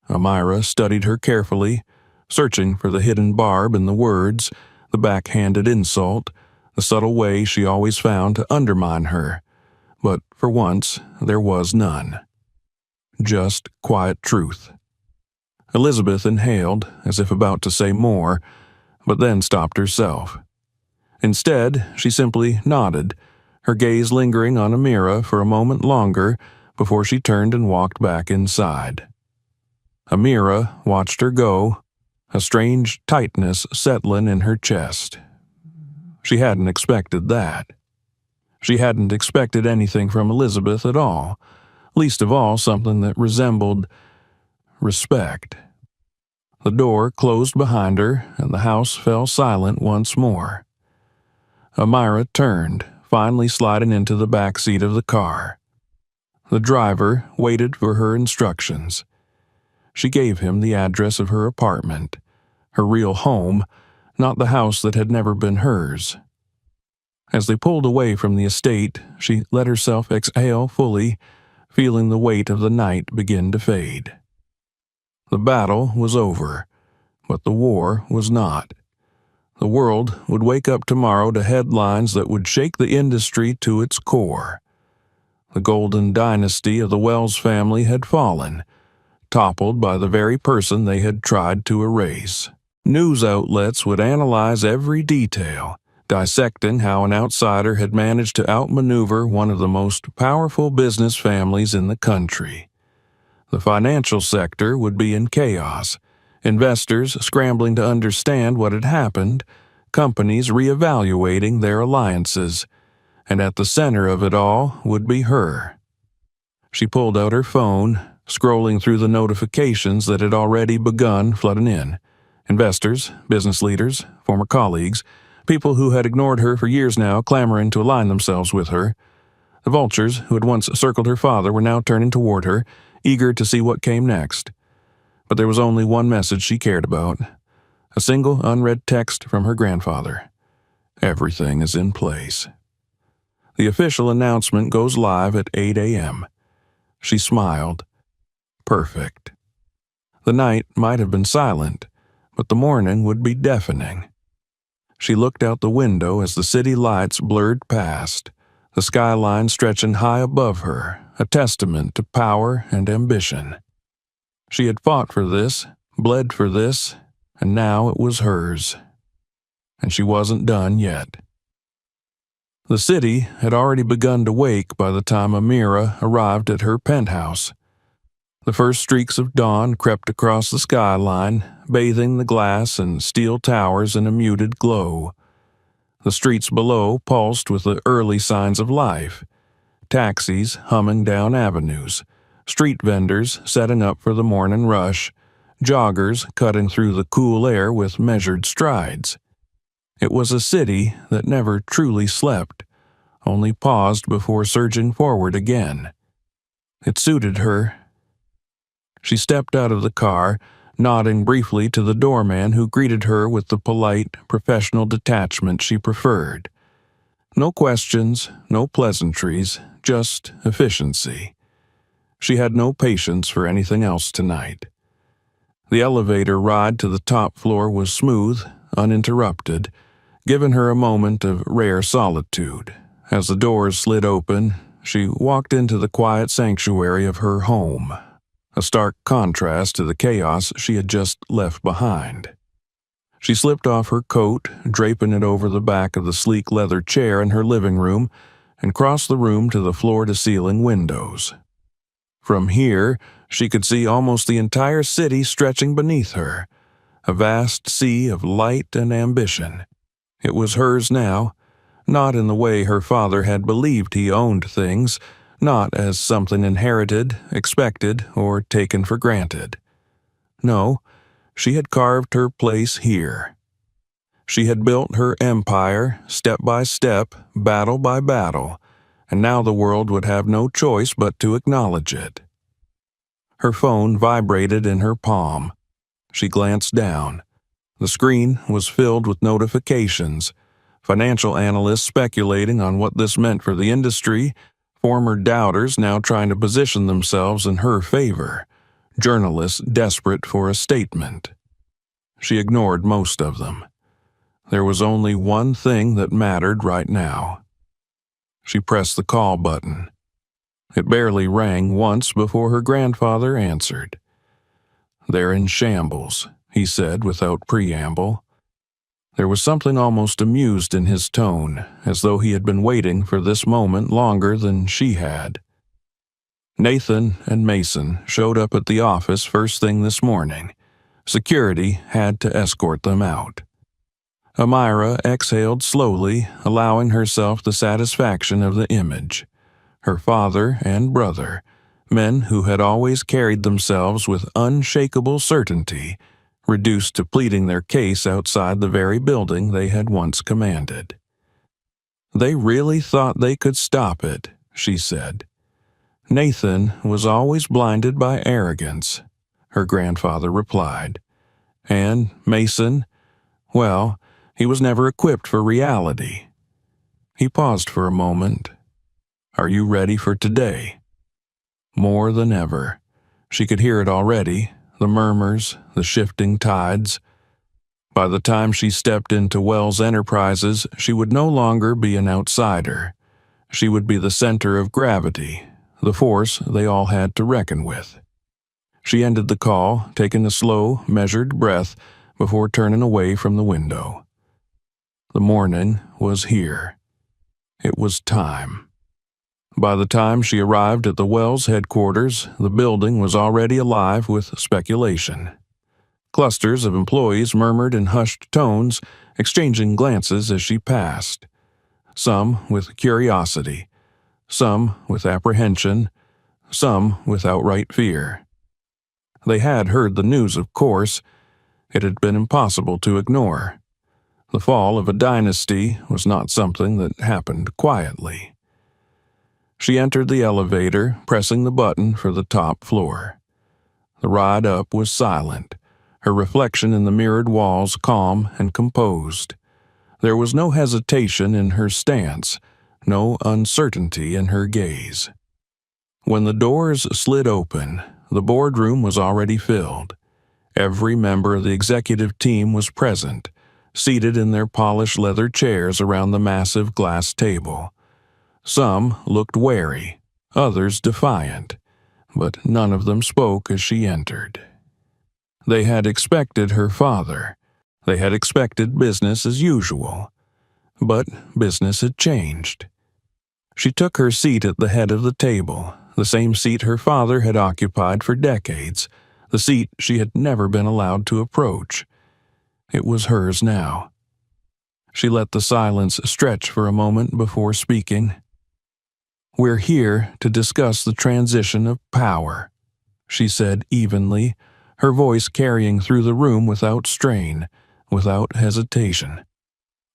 Amira studied her carefully, searching for the hidden barb in the words, the backhanded insult, the subtle way she always found to undermine her. But for once, there was none. Just quiet truth. Elizabeth inhaled, as if about to say more, but then stopped herself. Instead, she simply nodded, her gaze lingering on Amira for a moment longer before she turned and walked back inside. Amira watched her go, a strange tightness settling in her chest. She hadn't expected that. She hadn't expected anything from Elizabeth at all, least of all something that resembled respect. The door closed behind her, and the house fell silent once more. Amira turned, finally sliding into the back seat of the car. The driver waited for her instructions. She gave him the address of her apartment, her real home, not the house that had never been hers. As they pulled away from the estate, she let herself exhale fully, feeling the weight of the night begin to fade. The battle was over, but the war was not. The world would wake up tomorrow to headlines that would shake the industry to its core. The golden dynasty of the Wells family had fallen, toppled by the very person they had tried to erase. News outlets would analyze every detail, dissecting how an outsider had managed to outmaneuver one of the most powerful business families in the country. The financial sector would be in chaos, investors scrambling to understand what had happened, companies reevaluating their alliances, and at the center of it all would be her. She pulled out her phone, scrolling through the notifications that had already begun flooding in. Investors, business leaders, former colleagues, people who had ignored her for years now clamoring to align themselves with her. The vultures who had once circled her father were now turning toward her, eager to see what came next. But there was only one message she cared about. A single unread text from her grandfather. "Everything is in place." The official announcement goes live at 8 a.m. She smiled. Perfect. The night might have been silent, but the morning would be deafening. She looked out the window as the city lights blurred past, the skyline stretching high above her, a testament to power and ambition. She had fought for this, bled for this, and now it was hers. And she wasn't done yet. The city had already begun to wake by the time Amira arrived at her penthouse. The first streaks of dawn crept across the skyline, bathing the glass and steel towers in a muted glow. The streets below pulsed with the early signs of life. Taxis humming down avenues, street vendors setting up for the morning rush, joggers cutting through the cool air with measured strides. It was a city that never truly slept, only paused before surging forward again. It suited her. She stepped out of the car, nodding briefly to the doorman who greeted her with the polite, professional detachment she preferred. No questions, no pleasantries, just efficiency. She had no patience for anything else tonight. The elevator ride to the top floor was smooth, uninterrupted, giving her a moment of rare solitude. As the doors slid open, she walked into the quiet sanctuary of her home, a stark contrast to the chaos she had just left behind. She slipped off her coat, draping it over the back of the sleek leather chair in her living room, and crossed the room to the floor-to-ceiling windows. From here, she could see almost the entire city stretching beneath her, a vast sea of light and ambition. It was hers now, not in the way her father had believed he owned things, not as something inherited, expected, or taken for granted. No, she had carved her place here. She had built her empire, step by step, battle by battle, and now the world would have no choice but to acknowledge it. Her phone vibrated in her palm. She glanced down. The screen was filled with notifications, financial analysts speculating on what this meant for the industry, former doubters now trying to position themselves in her favor, journalists desperate for a statement. She ignored most of them. There was only one thing that mattered right now. She pressed the call button. It barely rang once before her grandfather answered. "They're in shambles," he said without preamble. There was something almost amused in his tone, as though he had been waiting for this moment longer than she had. Nathan and Mason showed up at the office first thing this morning. Security had to escort them out. Amira exhaled slowly, allowing herself the satisfaction of the image. Her father and brother, men who had always carried themselves with unshakable certainty, reduced to pleading their case outside the very building they had once commanded. "They really thought they could stop it," she said. "Nathan was always blinded by arrogance," her grandfather replied. "And Mason, well, he was never equipped for reality." He paused for a moment. "Are you ready for today?" More than ever. She could hear it already, the murmurs, the shifting tides. By the time she stepped into Wells Enterprises, she would no longer be an outsider. She would be the center of gravity, the force they all had to reckon with. She ended the call, taking a slow, measured breath before turning away from the window. The morning was here. It was time. By the time she arrived at the Wells headquarters, the building was already alive with speculation. Clusters of employees murmured in hushed tones, exchanging glances as she passed. Some with curiosity, some with apprehension, some with outright fear. They had heard the news, of course. It had been impossible to ignore. The fall of a dynasty was not something that happened quietly. She entered the elevator, pressing the button for the top floor. The ride up was silent, her reflection in the mirrored walls calm and composed. There was no hesitation in her stance, no uncertainty in her gaze. When the doors slid open, the boardroom was already filled. Every member of the executive team was present, seated in their polished leather chairs around the massive glass table. Some looked wary, others defiant, but none of them spoke as she entered. They had expected her father. They had expected business as usual. But business had changed. She took her seat at the head of the table, the same seat her father had occupied for decades, the seat she had never been allowed to approach. It was hers now. She let the silence stretch for a moment before speaking. "We're here to discuss the transition of power," she said evenly, her voice carrying through the room without strain, without hesitation.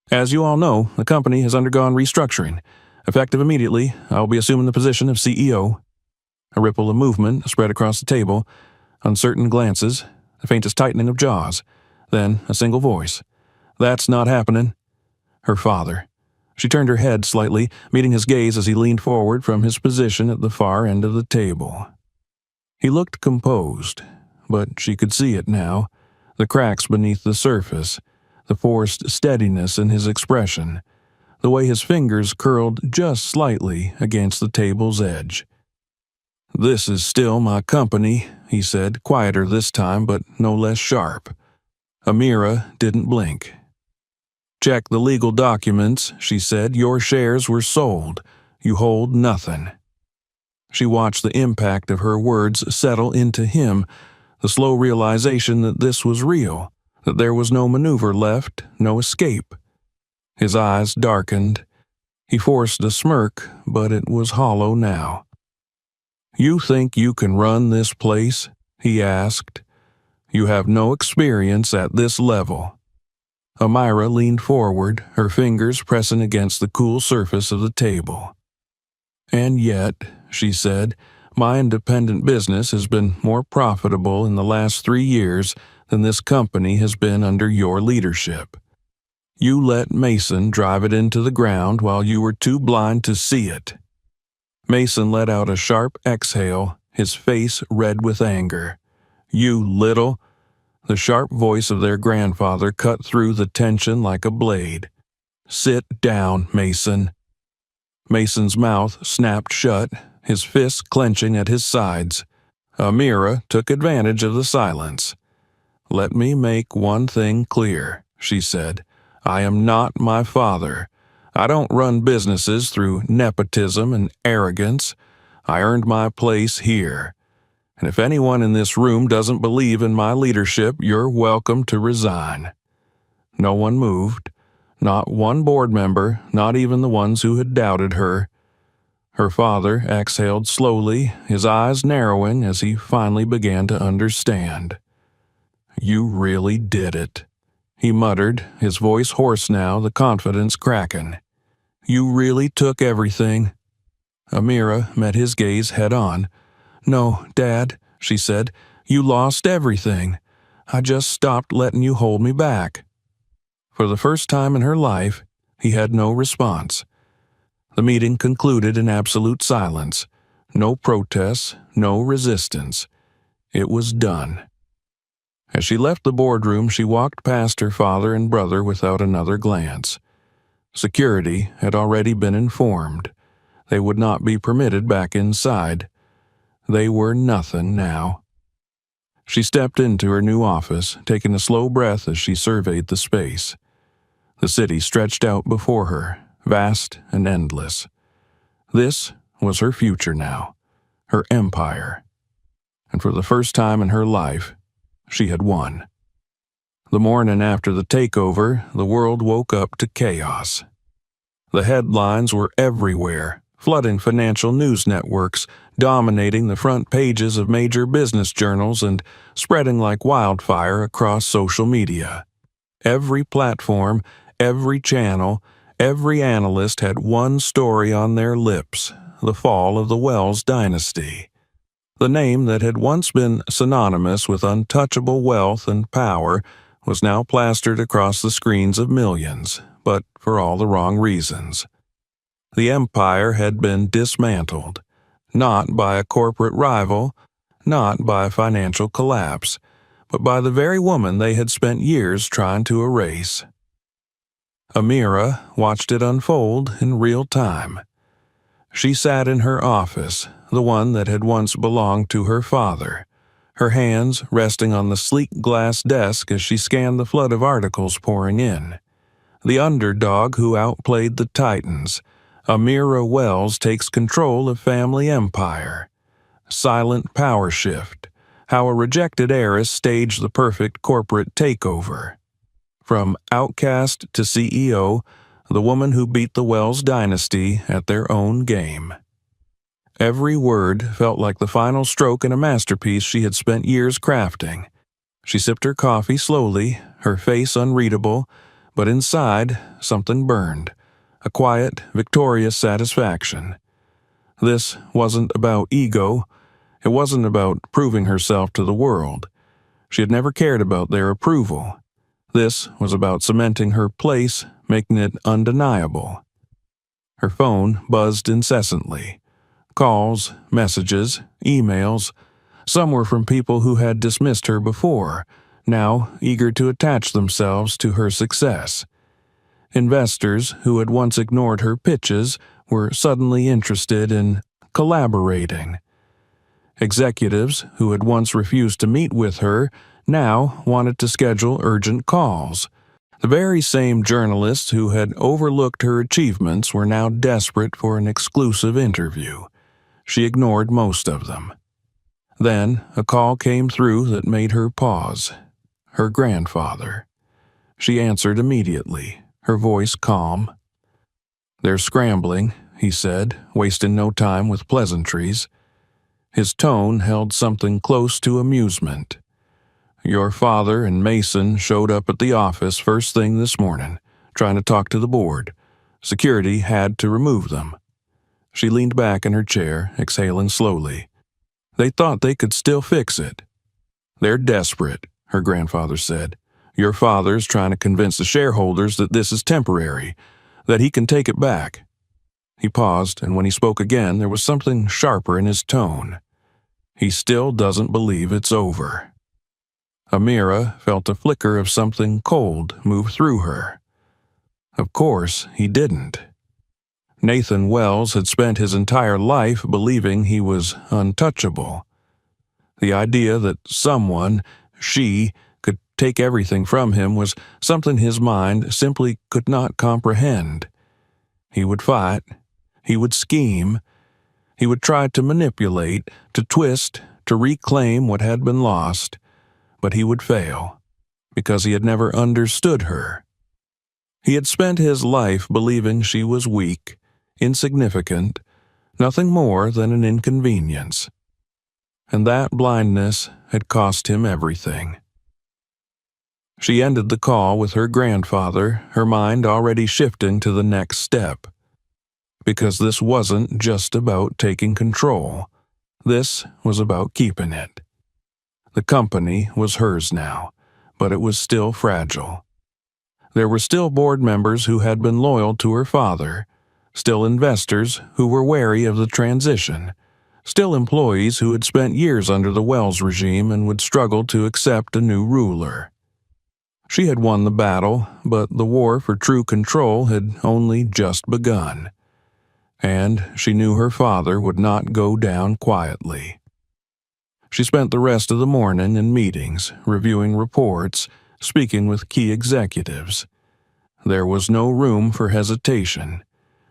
"As you all know, the company has undergone restructuring. Effective immediately, I will be assuming the position of CEO." A ripple of movement spread across the table, uncertain glances, the faintest tightening of jaws, then a single voice. "That's not happening." Her father. She turned her head slightly, meeting his gaze as he leaned forward from his position at the far end of the table. He looked composed, but she could see it now, the cracks beneath the surface, the forced steadiness in his expression, the way his fingers curled just slightly against the table's edge. "This is still my company," he said, quieter this time but no less sharp. Amira didn't blink. "Check the legal documents," she said. "Your shares were sold. You hold nothing." She watched the impact of her words settle into him, the slow realization that this was real, that there was no maneuver left, no escape. His eyes darkened. He forced a smirk, but it was hollow now. "You think you can run this place?" he asked. "You have no experience at this level." Amira leaned forward, her fingers pressing against the cool surface of the table. "And yet," she said, "my independent business has been more profitable in the last 3 years than this company has been under your leadership. You let Mason drive it into the ground while you were too blind to see it." Mason let out a sharp exhale, his face red with anger. "You little—" The sharp voice of their grandfather cut through the tension like a blade. "Sit down, Mason." Mason's mouth snapped shut, his fists clenching at his sides. Amira took advantage of the silence. "Let me make one thing clear," she said. "I am not my father. I don't run businesses through nepotism and arrogance. I earned my place here. And if anyone in this room doesn't believe in my leadership, you're welcome to resign." No one moved. Not one board member, not even the ones who had doubted her. Her father exhaled slowly, his eyes narrowing as he finally began to understand. "You really did it," he muttered, his voice hoarse now, the confidence cracking. "You really took everything." Amira met his gaze head-on. "No, Dad," she said, "you lost everything. I just stopped letting you hold me back." For the first time in her life, he had no response. The meeting concluded in absolute silence. No protests, no resistance. It was done. As she left the boardroom, she walked past her father and brother without another glance. Security had already been informed. They would not be permitted back inside. They were nothing now. She stepped into her new office, taking a slow breath as she surveyed the space. The city stretched out before her, vast and endless. This was her future now, her empire. And for the first time in her life, she had won. The morning after the takeover, the world woke up to chaos. The headlines were everywhere, flooding financial news networks, dominating the front pages of major business journals and spreading like wildfire across social media. Every platform, every channel, every analyst had one story on their lips: the fall of the Wells dynasty. The name that had once been synonymous with untouchable wealth and power was now plastered across the screens of millions, but for all the wrong reasons. The empire had been dismantled, not by a corporate rival, not by financial collapse, but by the very woman they had spent years trying to erase. Amira watched it unfold in real time. She sat in her office, the one that had once belonged to her father, her hands resting on the sleek glass desk as she scanned the flood of articles pouring in. The underdog who outplayed the titans. Amira Wells takes control of family empire. Silent power shift. How a rejected heiress staged the perfect corporate takeover. From outcast to CEO, the woman who beat the Wells dynasty at their own game. Every word felt like the final stroke in a masterpiece she had spent years crafting. She sipped her coffee slowly, her face unreadable, but inside something burned. A quiet, victorious satisfaction. This wasn't about ego, It wasn't about proving herself to the world. She had never cared about their approval. This was about cementing her place, making it undeniable. Her phone buzzed incessantly. Calls, messages, emails. Some were from people who had dismissed her before, now eager to attach themselves to her success. Investors who had once ignored her pitches were suddenly interested in collaborating. Executives who had once refused to meet with her now wanted to schedule urgent calls. The very same journalists who had overlooked her achievements were now desperate for an exclusive interview. She ignored most of them. Then a call came through that made her pause. Her grandfather. She answered immediately, her voice calm. "They're scrambling," he said, wasting no time with pleasantries. His tone held something close to amusement. "Your father and Mason showed up at the office first thing this morning, trying to talk to the board. Security had to remove them." She leaned back in her chair, exhaling slowly. "They thought they could still fix it." "They're desperate," her grandfather said. "Your father's trying to convince the shareholders that this is temporary, that he can take it back." He paused, and when he spoke again, there was something sharper in his tone. "He still doesn't believe it's over." Amira felt a flicker of something cold move through her. Of course, he didn't. Nathan Wells had spent his entire life believing he was untouchable. The idea that someone, she, could take everything from him was something his mind simply could not comprehend. He would fight. He would scheme. He would try to manipulate, to twist, to reclaim what had been lost. But he would fail, because he had never understood her. He had spent his life believing she was weak, insignificant, nothing more than an inconvenience. And that blindness had cost him everything. She ended the call with her grandfather, her mind already shifting to the next step. Because this wasn't just about taking control. This was about keeping it. The company was hers now, but it was still fragile. There were still board members who had been loyal to her father, still investors who were wary of the transition, still employees who had spent years under the Wells regime and would struggle to accept a new ruler. She had won the battle, but the war for true control had only just begun. And she knew her father would not go down quietly. She spent the rest of the morning in meetings, reviewing reports, speaking with key executives. There was no room for hesitation.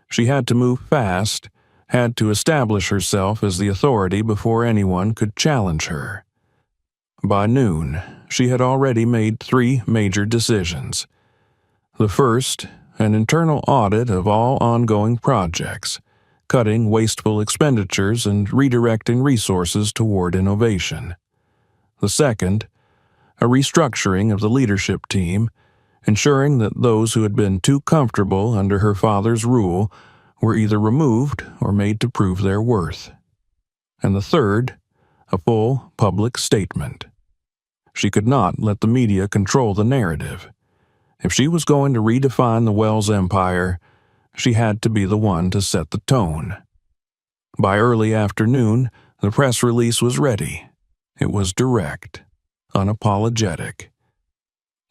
She had to move fast, had to establish herself as the authority before anyone could challenge her. By noon, she had already made 3 major decisions. The first, an internal audit of all ongoing projects, cutting wasteful expenditures and redirecting resources toward innovation. The second, a restructuring of the leadership team, ensuring that those who had been too comfortable under her father's rule were either removed or made to prove their worth. And the third, a full public statement. She could not let the media control the narrative. If she was going to redefine the Wells empire, she had to be the one to set the tone. By early afternoon, the press release was ready. It was direct, unapologetic.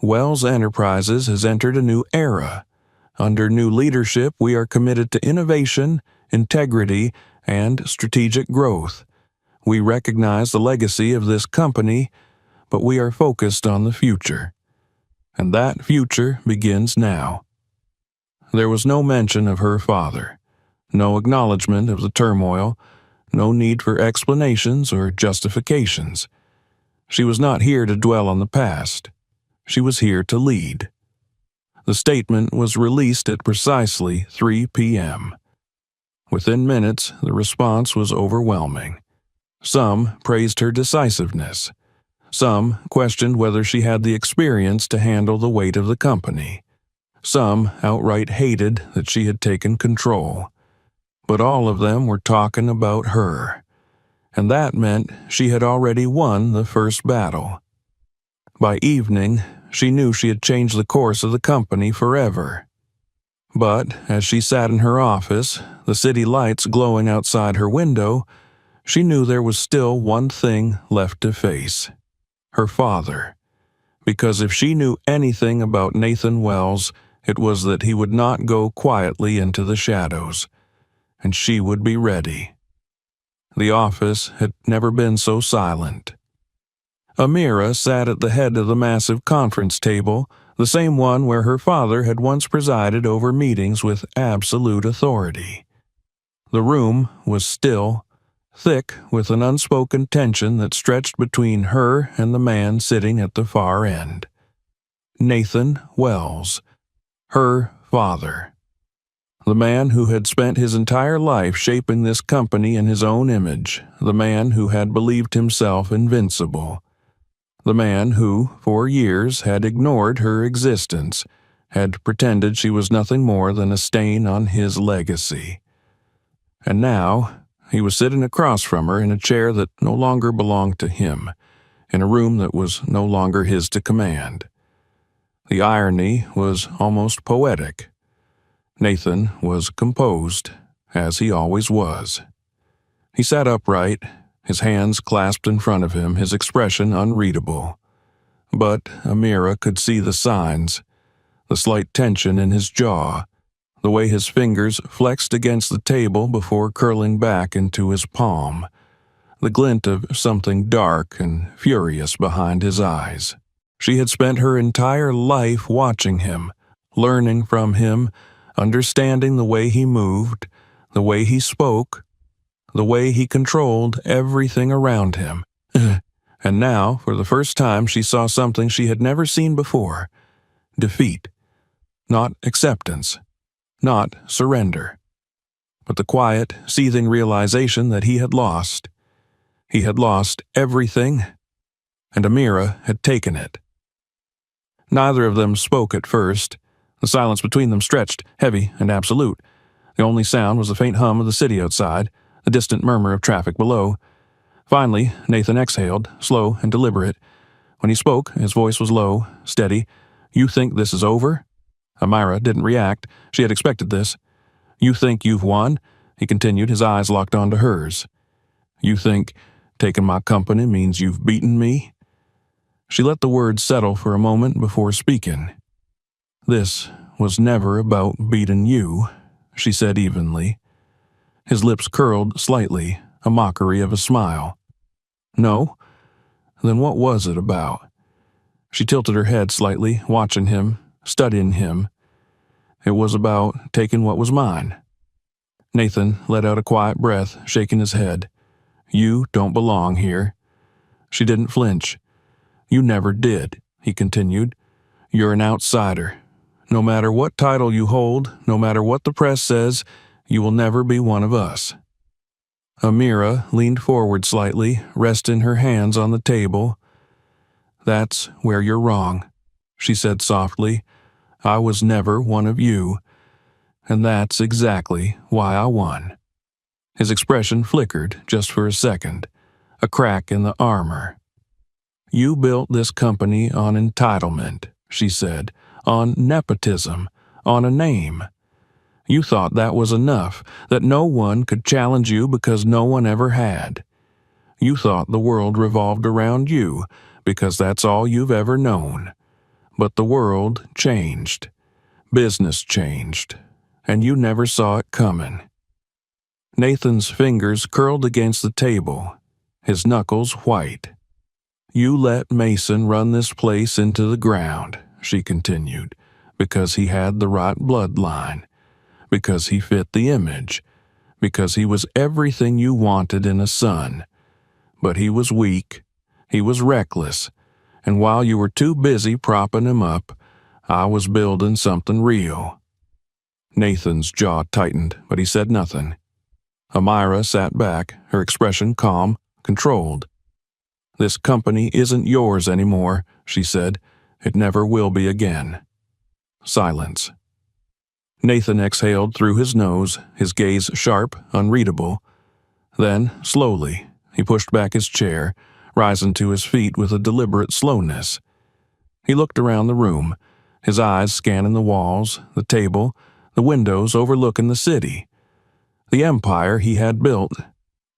Wells Enterprises has entered a new era. Under new leadership, we are committed to innovation, integrity, and strategic growth. We recognize the legacy of this company, but we are focused on the future. And that future begins now. There was no mention of her father, no acknowledgement of the turmoil, no need for explanations or justifications. She was not here to dwell on the past. She was here to lead. The statement was released at precisely 3 p.m. Within minutes, the response was overwhelming. Some praised her decisiveness. Some questioned whether she had the experience to handle the weight of the company. Some outright hated that she had taken control. But all of them were talking about her. and that meant she had already won the first battle. By evening, she knew she had changed the course of the company forever. But as she sat in her office, the city lights glowing outside her window, she knew there was still one thing left to face: her father. Because if she knew anything about Nathan Wells, it was that he would not go quietly into the shadows, and she would be ready. The office had never been so silent. Amira sat at the head of the massive conference table, the same one where her father had once presided over meetings with absolute authority. The room was still, thick with an unspoken tension that stretched between her and the man sitting at the far end. Nathan Wells, her father. The man who had spent his entire life shaping this company in his own image, the man who had believed himself invincible. The man who, for years, had ignored her existence, had pretended she was nothing more than a stain on his legacy. And now, he was sitting across from her in a chair that no longer belonged to him, in a room that was no longer his to command. The irony was almost poetic. Nathan was composed, as he always was. He sat upright, his hands clasped in front of him, his expression unreadable. But Amira could see the signs, the slight tension in his jaw, the way his fingers flexed against the table before curling back into his palm, the glint of something dark and furious behind his eyes. She had spent her entire life watching him, learning from him, understanding the way he moved, the way he spoke, the way he controlled everything around him. And now, for the first time, she saw something she had never seen before: defeat. Not acceptance. Not surrender. But the quiet, seething realization that he had lost. He had lost everything, and Amira had taken it. Neither of them spoke at first. The silence between them stretched, heavy and absolute. The only sound was the faint hum of the city outside, the distant murmur of traffic below. Finally, Nathan exhaled, slow and deliberate. When he spoke, his voice was low, steady. "You think this is over?" Amira didn't react. She had expected this. "You think you've won?" he continued, his eyes locked onto hers. "You think taking my company means you've beaten me?" She let the words settle for a moment before speaking. "This was never about beating you," she said evenly. His lips curled slightly, a mockery of a smile. "No? Then what was it about?" She tilted her head slightly, watching him, studying him. "It was about taking what was mine." Nathan let out a quiet breath, shaking his head. "You don't belong here." She didn't flinch. "You never did," he continued. "You're an outsider. No matter what title you hold, no matter what the press says, you will never be one of us." Amira leaned forward slightly, resting her hands on the table. "That's where you're wrong," she said softly. "I was never one of you, and that's exactly why I won." His expression flickered just for a second, a crack in the armor. "You built this company on entitlement," she said, "on nepotism, on a name. You thought that was enough, that no one could challenge you because no one ever had. You thought the world revolved around you because that's all you've ever known. But the world changed. Business changed. And you never saw it coming." Nathan's fingers curled against the table, his knuckles white. "You let Mason run this place into the ground," she continued, "because he had the right bloodline, because he fit the image, because he was everything you wanted in a son. But he was weak, he was reckless, and while you were too busy propping him up, I was building something real." Nathan's jaw tightened, but he said nothing. Amira sat back, her expression calm, controlled. "This company isn't yours anymore," she said. "It never will be again." Silence. Nathan exhaled through his nose, his gaze sharp, unreadable. Then, slowly, He pushed back his chair, rising to his feet with a deliberate slowness. He looked around the room, his eyes scanning the walls, the table, the windows overlooking the city. The empire he had built,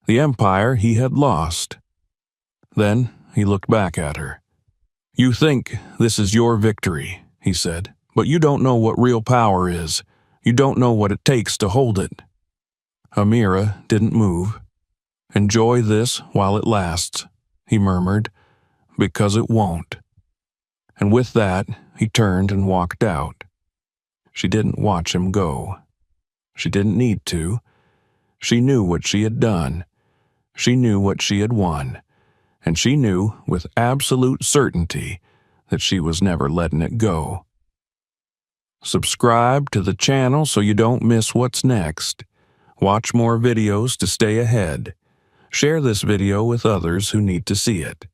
the empire he had lost. Then he looked back at her. "You think this is your victory," he said, "but you don't know what real power is. You don't know what it takes to hold it." Amira didn't move. "Enjoy this while it lasts," he murmured, "because it won't." And with that, he turned and walked out. She didn't watch him go. She didn't need to. She knew what she had done. She knew what she had won. And she knew with absolute certainty that she was never letting it go. Subscribe to the channel so you don't miss what's next. Watch more videos to stay ahead. Share this video with others who need to see it.